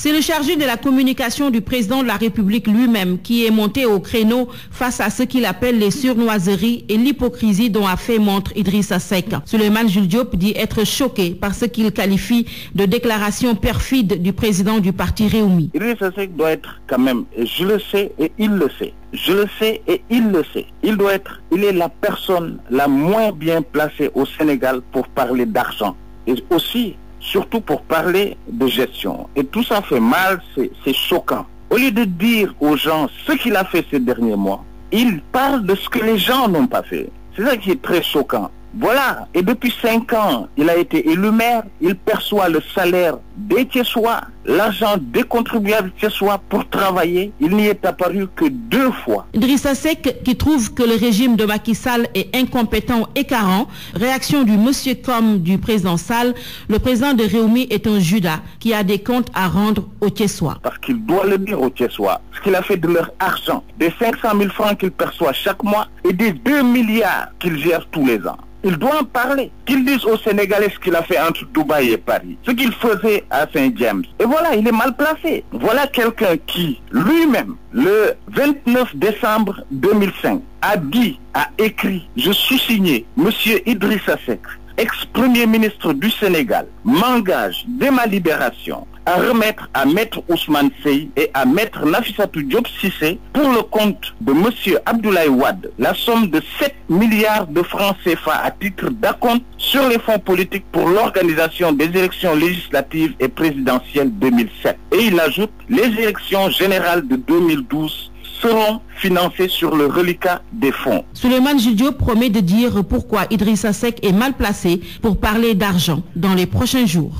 C'est le chargé de la communication du président de la République lui-même qui est monté au créneau face à ce qu'il appelle les surnoiseries et l'hypocrisie dont a fait montre Idrissa Seck. Souleymane Jules Diop dit être choqué par ce qu'il qualifie de déclaration perfide du président du parti Rewmi. Idrissa Seck doit être quand même, je le sais et il le sait. Je le sais et il le sait. Il est la personne la moins bien placée au Sénégal pour parler d'argent. Et aussi, surtout pour parler de gestion. Et tout ça fait mal, c'est choquant. Au lieu de dire aux gens ce qu'il a fait ces derniers mois, il parle de ce que les gens n'ont pas fait. C'est ça qui est très choquant. Voilà, et depuis 5 ans, il a été élu maire, il perçoit le salaire des Thiessois, l'argent des contribuables thiessois pour travailler. Il n'y est apparu que 2 fois. Idrissa Seck qui trouve que le régime de Macky Sall est incompétent et carent. Réaction du monsieur comme du président Sall, le président de Rewmi est un Judas qui a des comptes à rendre aux Thiessois. Parce qu'il doit le dire aux Thiessois, ce qu'il a fait de leur argent, des 500 000 francs qu'il perçoit chaque mois et des 2 milliards qu'il gère tous les ans. Il doit en parler. Qu'il dise aux Sénégalais ce qu'il a fait entre Dubaï et Paris. Ce qu'il faisait à Saint-James. Et voilà, il est mal placé. Voilà quelqu'un qui, lui-même, le 29 décembre 2005, a écrit, je sous-signais, Monsieur Idrissa Seck, ex-premier ministre du Sénégal, m'engage dès ma libération à remettre à Maître Ousmane Seye et à Maître Nafissatou Diop Cissé pour le compte de Monsieur Abdoulaye Wade la somme de 7 milliards de francs CFA à titre d'acompte sur les fonds politiques pour l'organisation des élections législatives et présidentielles 2007. Et il ajoute, les élections générales de 2012 seront financées sur le reliquat des fonds. Souleymane Jules Diop promet de dire pourquoi Idrissa Seck est mal placé pour parler d'argent dans les prochains jours.